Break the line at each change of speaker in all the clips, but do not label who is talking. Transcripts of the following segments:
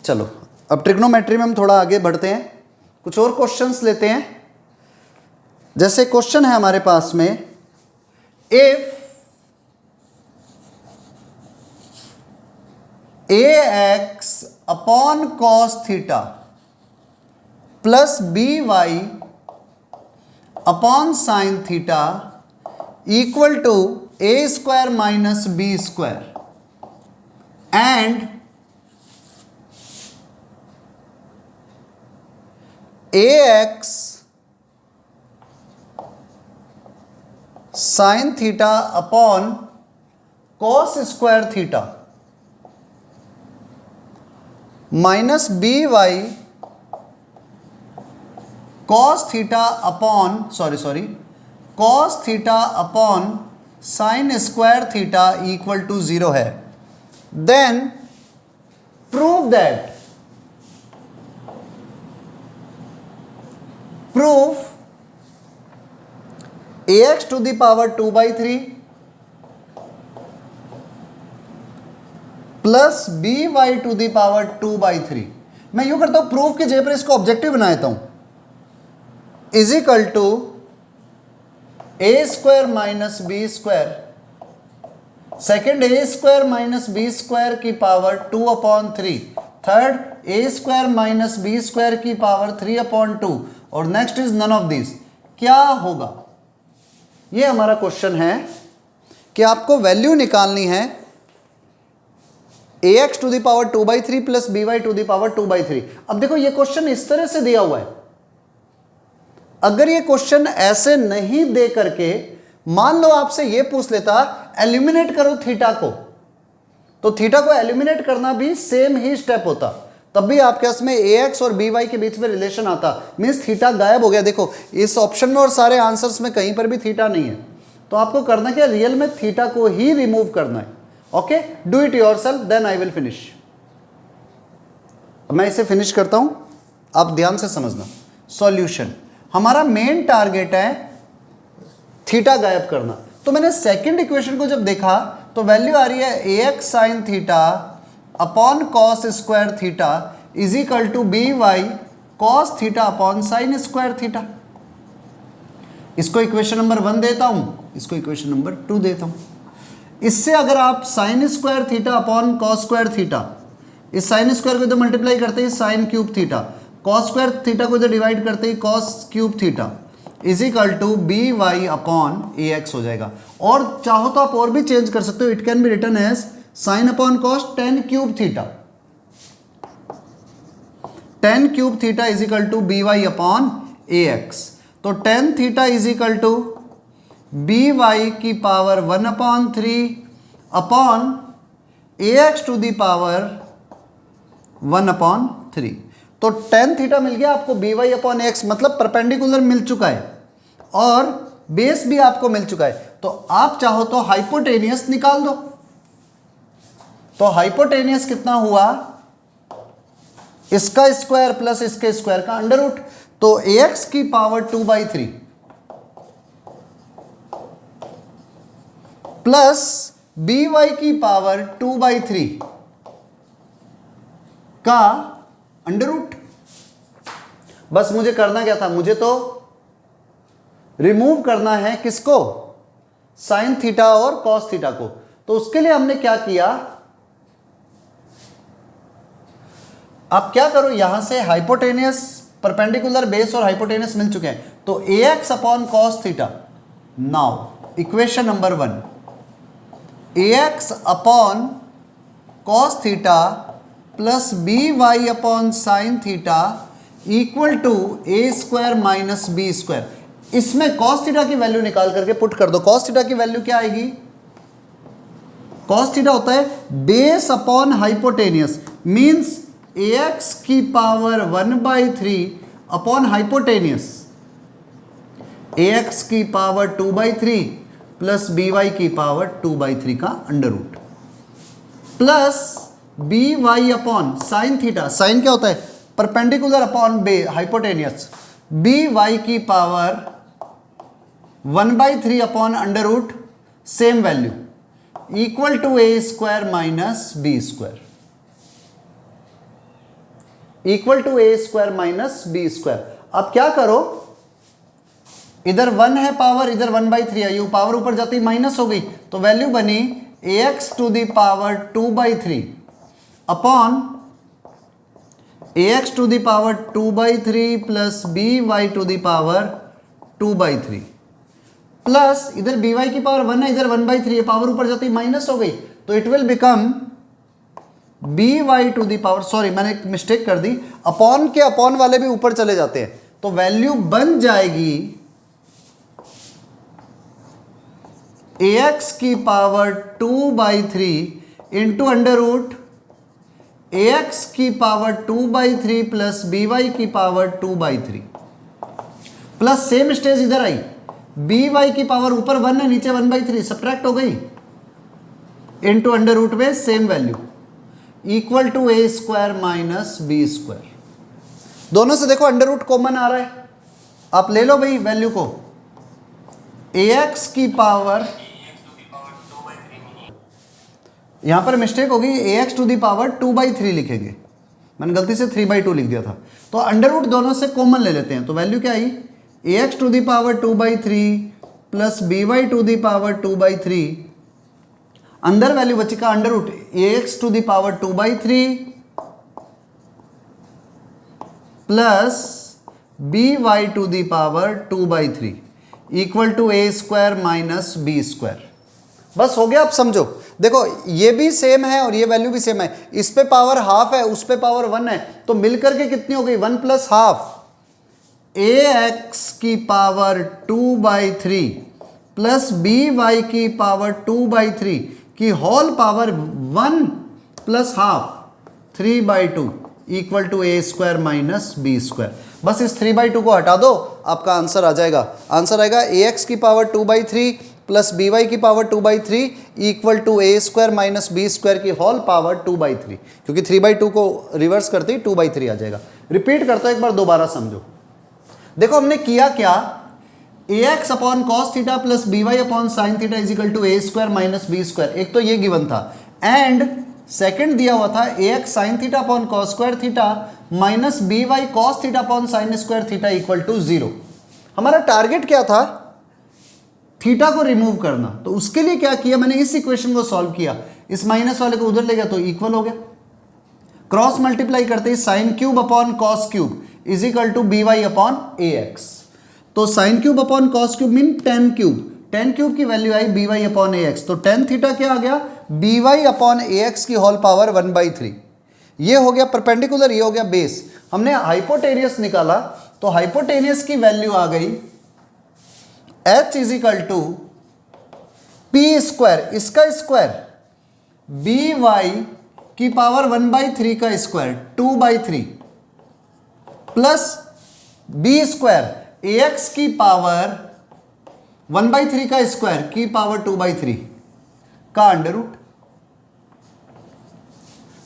चलो अब ट्रिग्नोमेट्री में हम थोड़ा आगे बढ़ते हैं, कुछ और क्वेश्चंस लेते हैं। जैसे क्वेश्चन है हमारे पास में, if ax upon cos theta plus by upon sine theta equal to a square minus b square and ax sine theta upon cos square theta minus by cos theta upon cos theta upon sine square theta equal to 0 है, then prove that ax to the power 2/3 plus by to the power 2/3। मैं यूं करता हूं, proof की जगह पर इसको objective बना देता हूं, is equal to a square minus B square, second a square minus B square की power 2/3, third a square minus B square की पावर 3/2 और next is none of this. क्या होगा? ये हमारा क्वेश्चन है कि आपको वैल्यू निकालनी है ax to the power 2/3 plus by to the power 2/3। अब देखो ये क्वेश्चन इस तरह से दिया हुआ है, अगर ये क्वेश्चन ऐसे नहीं दे करके मान लो आपसे ये पूछ लेता एलिमिनेट करो थीटा को, तो थीटा को एलिमिनेट करना भी सेम ही स्टेप होता, तब भी आपके पास में ax और by के बीच में रिलेशन आता, मींस थीटा गायब हो गया। देखो इस ऑप्शन में और सारे आंसर्स में कहीं पर भी थीटा नहीं है, तो आपको करना क्या, रियल में थीटा को ही रिमूव करना है। Okay, do it yourself, then I will finish. मैं इसे फिनिश करता हूं, आप ध्यान से समझना। सॉल्यूशन, हमारा मेन टारगेट है थीटा गायब करना। तो मैंने सेकंड इक्वेशन को जब देखा तो वैल्यू आ रही है ax sine theta upon cos square theta is equal to by cos theta upon sine square theta. इसको इक्वेशन नंबर 1 देता हूं, इसको इक्वेशन नंबर 2 देता हूं। इससे अगर आप sine square theta upon cos square theta, इस साइन स्क्वायर को इधर मल्टीप्लाई करते ही sine cube theta, cos square theta को इधर डिवाइड करते ही cos cube theta is equal to by upon ax हो जाएगा। और चाहो तो आप और भी चेंज कर सकते हो, it can be written as sine upon cos tan cube theta, tan cube theta is equal to by upon ax। तो tan थीटा इज इक्वल टू by की power 1/3 upon ax to the power 1/3। तो tan थीटा मिल गया आपको by upon x, मतलब perpendicular मिल चुका है और बेस भी आपको मिल चुका है। तो आप चाहो तो हाइपोटेनियस निकाल दो। तो हाइपोटेनियस कितना हुआ, इसका स्क्वायर प्लस इसके स्क्वायर का अंडर रूट, तो ax की पावर 2/3 प्लस by की पावर 2/3 का अंडर रूट। बस मुझे करना क्या था, मुझे तो रिमूव करना है किसको, साइन थीटा और कॉस थीटा को। तो उसके लिए हमने क्या किया, आप क्या करो, यहां से हाइपोटेनियस, परपेंडिकुलर बेस और हाइपोटेनियस मिल चुके हैं, तो ax upon cos theta. Now equation number 1, ax upon cos theta plus by upon sine theta equal to a square minus B square. इसमें कॉस थीटा की वैल्यू निकाल करके पुट कर दो। कॉस थीटा की वैल्यू क्या आएगी, कॉस थीटा होता है base upon hypotenuse, means ax की पावर 1/3 अपॉन हाइपोटेनियस, ax की पावर 2/3 प्लस by की पावर 2/3 का under root plus by upon sine theta, sine क्या होता है परपेंडिकुलर अपॉन बे हाइपोटेनियस, by की power 1/3 upon under root same value equal to a square minus B square. Equal to A square minus B square. अब क्या करो, इधर 1 है पावर, इधर 1/3 है, ये पावर ऊपर जाती माइनस हो गई, तो वैल्यू बनी ax to the power 2/3 upon ax to the power 2/3 plus by to the power 2/3 plus इधर by की पावर 1 है, इधर 1/3 है, पावर ऊपर जाती माइनस हो गई, तो it will become by to the power, sorry मैंने एक मिस्टेक कर दी, अपॉन के अपॉन वाले भी ऊपर चले जाते हैं, तो वैल्यू बन जाएगी ax की power 2/3 into under root ax की पावर 2/3 प्लस by की पावर 2/3 प्लस सेम स्टेज इधर आई, by की पावर ऊपर 1 है, नीचे 1/3 सब्ट्रैक्ट हो गई, इंटू अंडर रूट में same value equal to A square minus B square. दोनों से देखो अंडर रूट कॉमन आ रहा है, आप ले लो भाई वैल्यू को, ax की पावर, यहां पर मिस्टेक होगी, ax टू दी पावर 2/3 लिखेंगे, मैंने गलती से 3/2 लिख दिया था, तो अंडर रूट दोनों से कॉमन ले लेते हैं, तो वैल्यू क्या आई, ax to the power 2/3 plus by to the power 2/3, अंदर वैल्यू बची का under root ax to the power 2/3 plus by to the power 2/3 equal to A square minus B square. बस हो गया, आप समझो, देखो ये भी सेम है और ये वैल्यू भी सेम है, इस पे पावर हाफ है, उस पे पावर 1 है, तो मिलकर के कितनी हो गई, 1 प्लस हाफ ax की पावर 2/3 प्लस by की पावर 2/3 की whole power 1 plus half 3/2 equal to A square minus B square. बस इस 3/2 को हटा दो, आपका आंसर आ जाएगा, आंसर आएगा ax की पावर 2/3 प्लस by की power 2/3 equal to A square minus B square की होल पावर 2/3, क्योंकि 3/2 को रिवर्स करते ही 2/3 आ जाएगा। रिपीट करता हूं एक बार, दोबारा समझो। देखो हमने किया क्या, ax upon cos theta plus by upon sine theta is equal to A square minus B square, एक तो ये गिवन था, एंड सेकंड दिया हुआ था ax sine theta upon cos square theta minus by cos theta upon sine square theta equal to 0। हमारा target क्या था, थीटा को रिमूव करना, तो उसके लिए क्या किया मैंने, इस इक्वेशन को सॉल्व किया, इस माइनस वाले को उधर ले गया तो इक्वल हो गया, क्रॉस मल्टीप्लाई करते ही sine cube upon cos cube is equal to by upon ax, तो sine cube upon cos cube mean tan cube, tan cube की वैल्यू आई by अपॉन ax, तो टेन थीटा क्या आ गया, by अपॉन ax की होल पावर 1/3, ये हो गया परपेंडिकुलर, ये हो गया बेस। हमने हाइपोटेनियस निकाला, तो हाइपोटेनियस की वैल्यू आ गई h is equal to P square, इसका स्क्वायर by की पावर 1/3 का square 2/3 plus B square ax की पावर 1/3 का स्क्वायर की पावर 2/3 का अंडर रूट,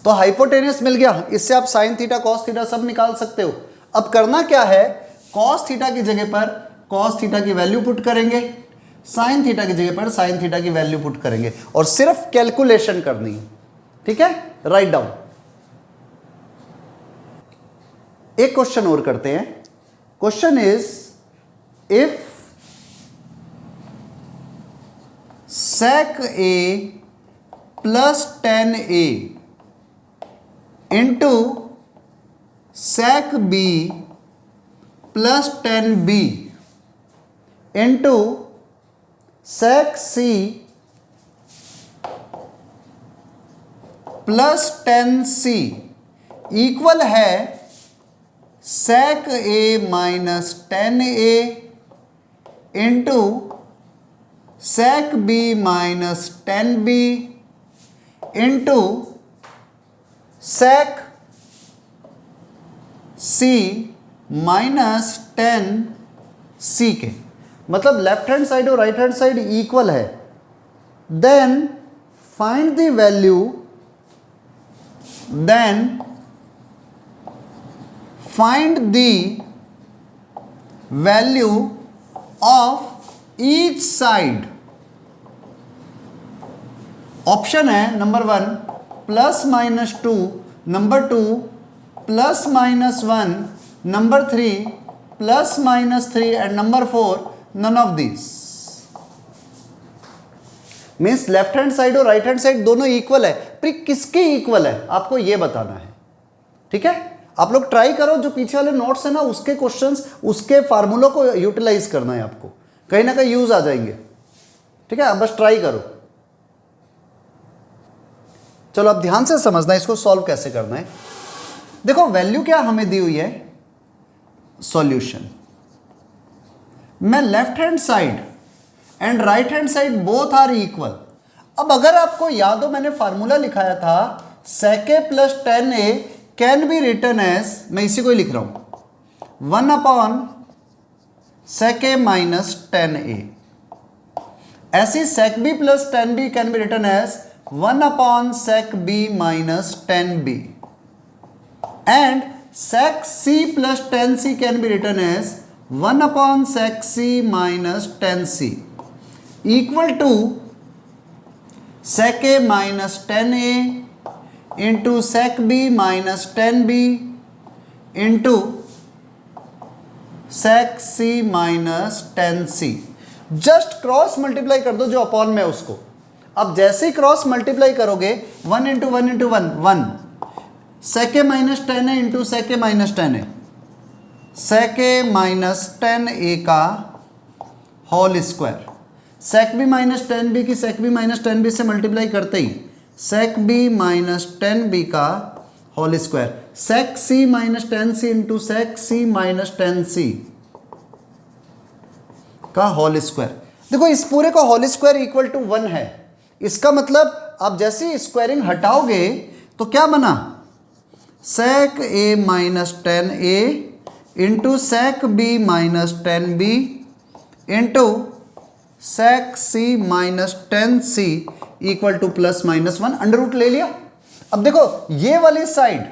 तो हाइपोटेनियस मिल गया, इससे आप साइन थीटा कॉस थीटा सब निकाल सकते हो। अब करना क्या है, कॉस थीटा की जगह पर कॉस थीटा की वैल्यू पुट करेंगे, साइन थीटा की जगह पर साइन थीटा की वैल्यू पुट करेंगे, और सिर्फ कैलकुलेशन करनी है, ठीक है, राइट डाउन। एक क्वेश्चन और करते हैं, question is if sec a plus 10a into sec b plus 10b into sec c plus 10c equal है sec a minus 10a into sec b minus 10b into sec c minus 10c के, मतलब left hand side और right hand side equal है, then find the value, then find the value of each side. Option है number 1 +-2, number 2 +-1, number 3 +-3 and number 4 none of this. Means left hand side और right hand side दोनों equal है, पर किसके equal है आपको ये बताना है। ठीक है, आप लोग ट्राई करो, जो पीछे वाले नोट्स है ना उसके क्वेश्चंस, उसके फार्मूलों को यूटिलाइज करना है आपको, कहीं ना कहीं यूज आ जाएंगे। ठीक है, आप बस ट्राई करो। चलो अब ध्यान से समझना इसको सॉल्व कैसे करना है। देखो वैल्यू क्या हमें दी हुई है, सॉल्यूशन। मैं left hand side and right hand side both are equal. अब अगर आपको याद हो मैंने फार्मूला लिखाया था sec a + 10a can be written as, मैं इसी को ही लिख रहा हूं 1 sec a - 10a। ऐसी sec b + 10b can be written as 1 sec b - 10b and sec c + 10c can be written as 1 sec c - 10c equal to sec a - 10a into sec b - 10b into sec c - 10c। Just cross multiply कर दो जो upon में उसको। अब जैसे ही cross multiply करोगे 1 × 1 × 1 1 sec a - 10a into sec a - 10a, sec a - 10a का whole square, sec b - 10b की sec b - 10b से मल्टीप्लाई करते ही sec b - 10b का whole square, sec c - 10c into sec c - 10c का whole square. देखो इस पूरे का होल स्क्वायर इक्वल टू 1 है। इसका मतलब आप जैसे ही स्क्वायरिंग हटाओगे तो क्या बना, sec a - 10a into sec b - 10b into sec c - 10c equal to +-1 under root ले लिया। अब देखो ये वाली साइड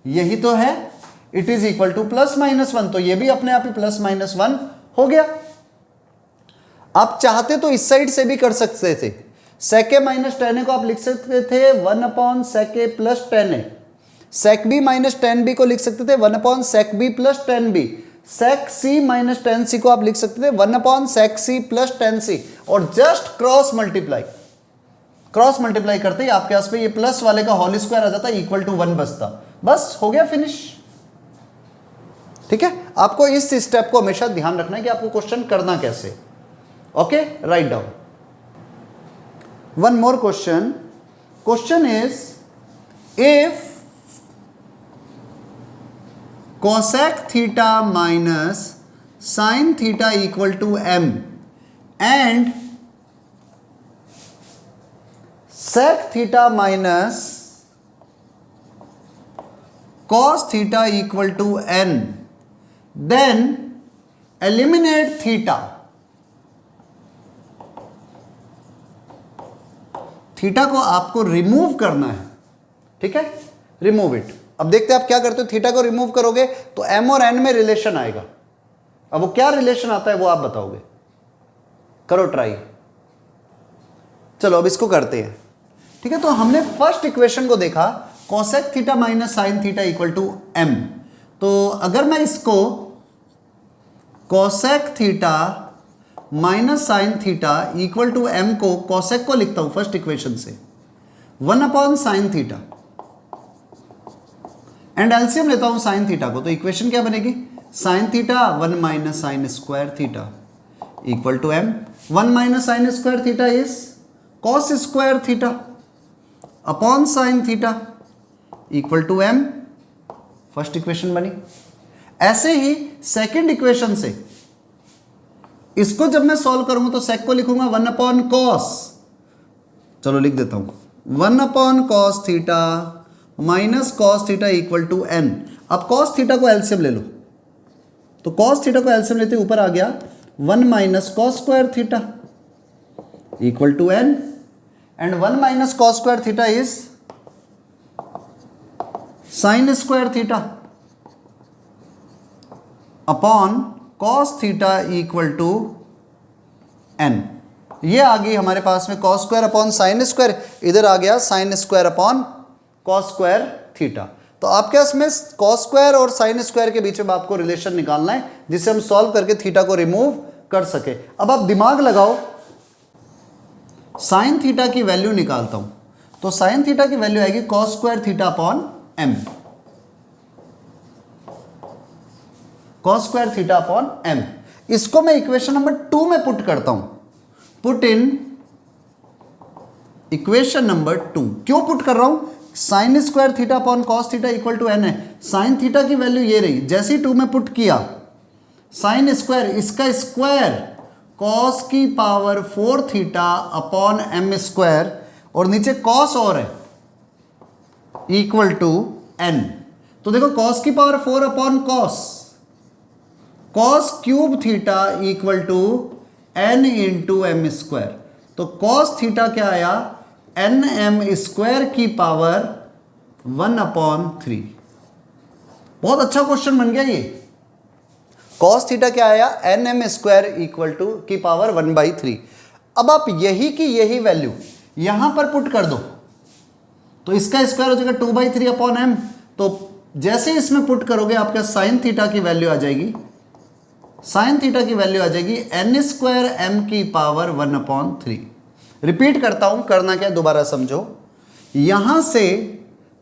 यही तो है, इट इज इक्वल टू +-1, तो ये भी अपने आप ही +-1 हो गया। आप चाहते तो इस साइड से भी कर सकते थे, sec a - 10a को आप लिख सकते थे 1 sec a + 10a, sec b - 10b को लिख सकते थे 1 sec b + 10b, sec c - 10c को आप लिख सकते थे 1 sec c + 10c, और जस्ट क्रॉस मल्टीप्लाई करते ही आपके पास पे ये प्लस वाले का होल स्क्वायर आ जाता, इक्वल टू 1 बचता, बस हो गया फिनिश। ठीक है, आपको इस स्टेप को हमेशा ध्यान रखना है कि आपको क्वेश्चन करना कैसे। Okay, write down. One more question is if cosec theta minus sin theta equal to m and sec theta minus cos theta equal to n, then eliminate theta। Theta को आपको रिमूव करना है। ठीक है, remove it. अब देखते हैं आप क्या करते हो, थीटा को रिमूव करोगे तो m और n में रिलेशन आएगा। अब वो क्या रिलेशन आता है वो आप बताओगे, करो ट्राई। चलो अब इसको करते हैं। ठीक है, तो हमने फर्स्ट इक्वेशन को देखा cosec theta minus sine theta equal to m। तो अगर मैं इसको cosec theta minus sine theta equal to m को cosec को लिखता हूं फर्स्ट इक्वेशन से 1 sin थीटा एंड एलसीएम लेता हूं साइन थीटा को, तो इक्वेशन क्या बनेगी, sine theta 1 - sin square theta equal to m। 1 - sin square theta is cos square theta upon sine theta equal to m। First equation बनी। ऐसे ही second equation से इसको जब मैं सॉल्व करूंगा तो sec को लिखूंगा 1 cos, चलो लिख देता हूं 1 cos theta minus cos theta equal to n। अब cos थीटा को एलसीएम ले लो, तो cos थीटा को एलसीएम लेते ऊपर आ गया 1 - cos square theta equal to n, and 1 - cos square theta is sine square theta upon cos theta equal to n। ये आ गई हमारे पास में cos square upon sine square, इधर आ गया sine square upon cos square theta. तो तो आपके इसमें कॉस स्क्वायर और साइन स्क्वायर के बीच में आपको रिलेशन निकालना है जिसे हम सॉल्व करके थीटा को रिमूव कर सके। अब आप दिमाग लगाओ, साइन थीटा की वैल्यू निकालता हूं तो साइन थीटा की वैल्यू आएगी cos square theta upon M, cos square theta upon M. इसको मैं इक्वेशन नंबर 2 में पुट करता हूं, पुट इन इक्वेशन नंबर 2। क्यों पुट कर रहा हूं? Sine square theta upon cos theta equal to N है। साइन थीटा की वैल्यू ये रही, जैसे ही 2 में पुट किया साइन स्क्वायर, इसका स्क्वायर कॉस की power 4 theta upon M square, और नीचे कॉस और है, इक्वल टू एन। तो देखो कॉस की power 4 upon cos, cos cube theta equal to N into M square. तो कॉस थीटा क्या आया? एन एम स्क्वायर की पावर 1 अपॉन 3। बहुत अच्छा क्वेश्चन बन गया ये। कॉस थीटा क्या आया? N M square equal to की पावर 1/3। अब आप यही की यही वैल्यू यहां पर पुट कर दो तो इसका स्क्वायर हो जाएगा 2/3 अपॉन एम। तो जैसे इसमें पुट करोगे आपका साइन थीटा की वैल्यू आ जाएगी, साइन थीटा की वैल्यू आ जाएगी एन स्क्वायर एम की पावर 1/3। रिपीट करता हूं, करना क्या दोबारा समझो। यहां से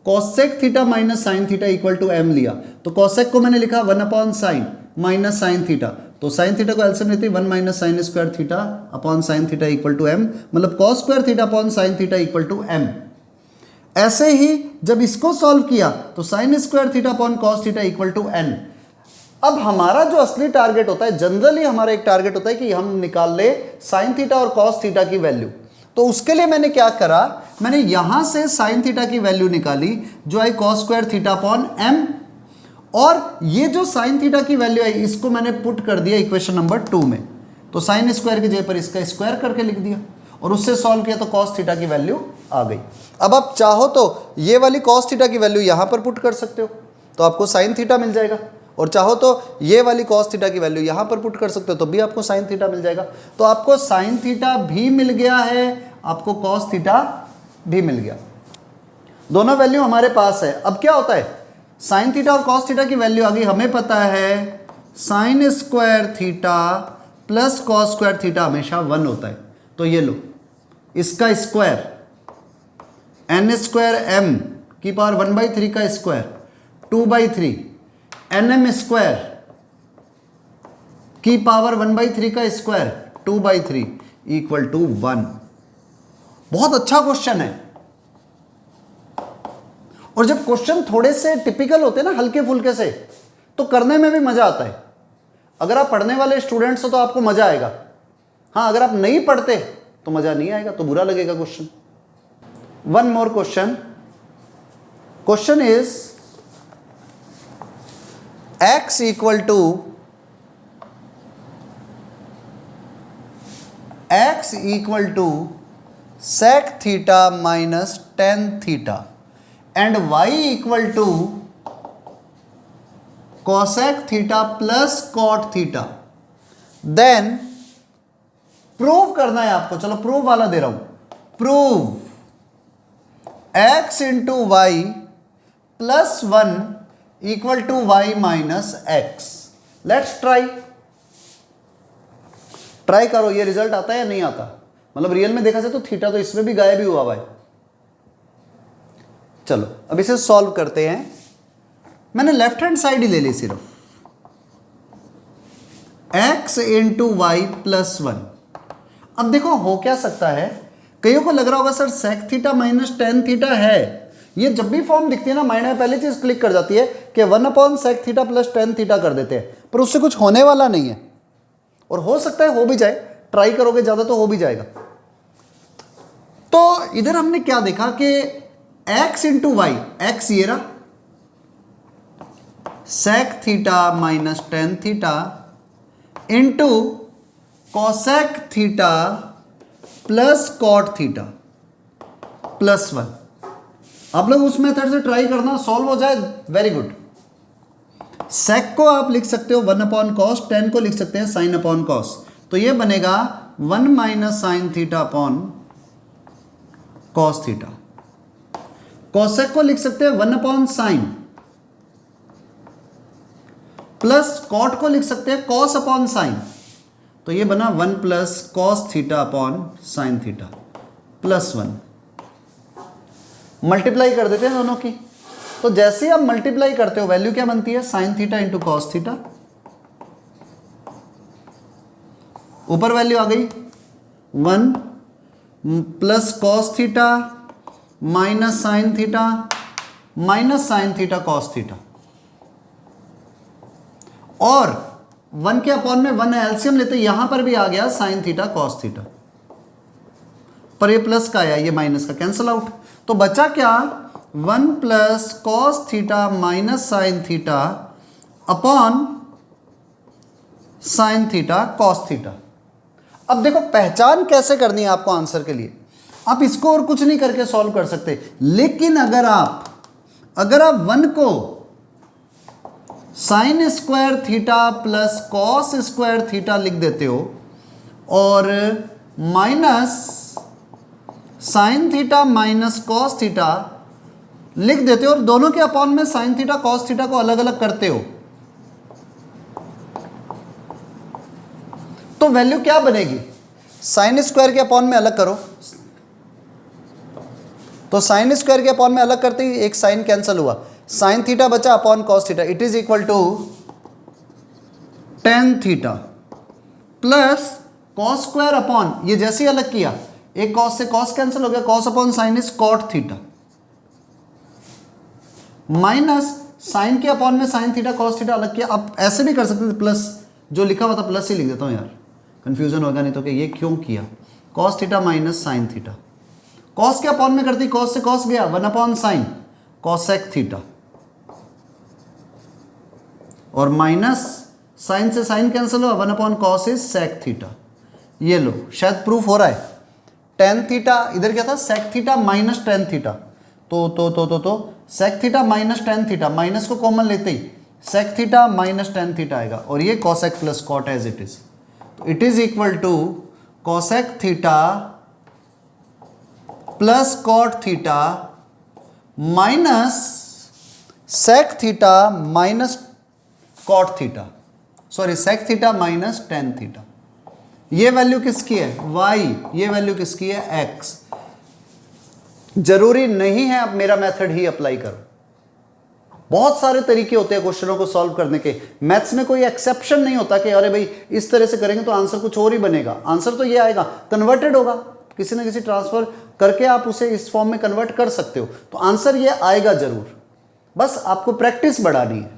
cosec theta minus sine theta equal to M लिया, तो कॉसेक को मैंने लिखा 1/sin माइनस साइन थीटा, तो साइन थीटा को एलसीएम लेते 1 minus sine square theta upon sine theta equal to M, मतलब cos square theta upon sine theta equal to M. ऐसे ही जब इसको सॉल्व किया तो sine square theta upon cos theta equal to N. अब हमारा जो असली टारगेट होता है, जनरली हमारा एक टारगेट होता है कि हम निकाल ले साइन थीटा और कॉस थीटा की वैल्यू। तो उसके लिए मैंने क्या करा, मैंने यहां से साइन थीटा की वैल्यू निकाली जो आई cos square theta upon M, और ये जो साइन थीटा की वैल्यू आई इसको मैंने पुट कर दिया इक्वेशन नंबर 2 में। तो साइन स्क्वायर की जगह पर इसका स्क्वायर करके लिख दिया और उससे सॉल्व किया तो कॉस थीटा की वैल्यू आ गई। अब आप चाहो तो ये वाली कॉस थीटा की वैल्यू यहां पर पुट कर सकते हो तो आपको साइन थीटा मिल जाएगा, और चाहो तो ये वाली कॉस थीटा की वैल्यू यहां पर पुट कर सकते हो तो भी आपको साइन थीटा मिल जाएगा। तो आपको साइन थीटा भी मिल गया है, आपको कॉस थीटा भी मिल गया, दोनों वैल्यू हमारे पास है। अब क्या होता है, साइन थीटा और कॉस थीटा की वैल्यू आ गई, हमें पता है sign square theta plus cos square theta हमेशा 1 होता है। तो ये लो, इसका स्क्वायर एन स्क्वायर एम की पावर 1/3 का स्क्वायर 2/3 एन एम स्क्वायर की पावर 1/3 का स्क्वायर 2/3 इक्वल टू 1। बहुत अच्छा क्वेश्चन है। और जब क्वेश्चन थोड़े से टिपिकल होते हैं ना, हल्के फुल्के से, तो करने में भी मजा आता है। अगर आप पढ़ने वाले स्टूडेंट्स हो तो आपको मजा आएगा, हाँ अगर आप नहीं पढ़ते तो मजा नहीं आएगा, तो बुरा लगेगा question. One more question, question is x equal to sec theta minus tan theta and y equal to cosec theta plus cot theta, then prove करना है आपको। चलो प्रूव वाला दे रहा हूं, prove x into Y plus 1 equal to Y minus X. Let's try करो, ये रिजल्ट आता है या नहीं आता। मतलब रियल में देखा जाए तो थीटा तो इसमें भी गायब ही हुआ हुआ है। चलो अब इसे सॉल्व करते हैं। मैंने लेफ्ट हैंड साइड ही ले ली सिर्फ, x इंटू वाई प्लस 1। अब देखो हो क्या सकता है, कईयों को लग रहा होगा sir sec theta minus tan theta है। ये जब भी फॉर्म दिखती है ना, माइंड में पहली चीज क्लिक कर जाती है कि 1/sec theta plus tan theta कर देते हैं, पर उससे कुछ होने वाला नहीं है। और हो सकता है हो भी जाए, ट्राई करोगे ज्यादा तो हो भी जाएगा। तो इधर हमने क्या देखा कि x इंटू वाई, एक्स ये रहा, sec theta minus tan theta into cosec theta plus cot theta plus 1। आप लोग उस मेथड से ट्राई करना, सॉल्व हो जाए वेरी गुड। sec को आप लिख सकते हो 1/cos, tan को लिख सकते हैं sin/cos। तो ये बनेगा 1 minus sine theta upon cos theta. cosec को लिख सकते हैं 1/sin, प्लस कॉट को लिख सकते हैं कॉस अपॉन साइन, तो ये बना 1 plus cos theta upon sine theta plus 1। Multiply कर देते हैं दोनों की, तो जैसे ही आप मल्टीप्लाई करते हो वैल्यू क्या बनती है, sine theta into cos theta, ऊपर वैल्यू आ गई 1 plus cos theta minus sine theta cos theta, और 1 के अपॉन में 1 एलसीएम लेते, यहां पर भी आ गया साइन थीटा कॉस थीटा, पर ये प्लस का आया, ये माइनस का कैंसल आउट, तो बचा क्या 1 plus cos theta minus sine theta upon sine theta cos theta. अब देखो पहचान कैसे करनी है आपको आंसर के लिए, आप इसको और कुछ नहीं करके सॉल्व कर सकते, लेकिन अगर आप 1 को sign square theta plus cos square theta लिख देते हो और minus sine theta minus cos theta लिख देते हो और दोनों के अपॉन में साइन थीटा कॉस थीटा को अलग अलग करते हो, तो वैल्यू क्या बनेगी, साइन स्क्वायर के अपॉन में अलग करो, तो साइन स्क्वायर के अपॉन में अलग करते ही एक साइन कैंसिल हुआ, साइन थीटा बचा upon cos theta, it is equal to tan theta plus cos square upon, ये जैसे ही अलग किया एक कॉस से कॉस कैंसिल हो गया, cos upon sine is cot theta, minus sine के अपॉन में साइन थीटा कॉस थीटा अलग किया। आप ऐसे भी कर सकते थे, प्लस जो लिखा हुआ था प्लस ही लिख देता हूं यार, कंफ्यूजन होगा नहीं तो कि ये क्यों किया, cos theta minus sine theta, cos के अपॉन में करती कॉस से कॉस गया 1 अपॉन साइन कॉसेक थीटा, और माइनस साइन से साइन कैंसिल हुआ 1 upon cos is sec theta. ये लो शायद प्रूफ हो रहा है, टेन थीटा इधर क्या था sec theta minus tan theta, तो sec theta minus tan theta, minus को कॉमन लेते ही sec theta minus tan theta आएगा, और ये cosec plus cot as it is, तो it is equal to cosec theta plus cot theta minus sec theta minus cot theta, sorry sec theta minus tan theta. ये value किसकी है y, ये value किसकी है x। जरूरी नहीं है अब मेरा मेथड ही अप्लाई करो, बहुत सारे तरीके होते हैं क्वेश्चनों को सॉल्व करने के, मैथ्स में कोई एक्सेप्शन नहीं होता कि अरे भाई इस तरह से करेंगे तो आंसर कुछ और ही बनेगा, आंसर तो ये आएगा, कन्वर्टेड होगा किसी ना किसी ट्रांसफर करके आप उसे इस फॉर्म में कन्वर्ट कर सकते हो, तो आंसर ये आएगा जरूर, बस आपको प्रैक्टिस बढ़ानी है।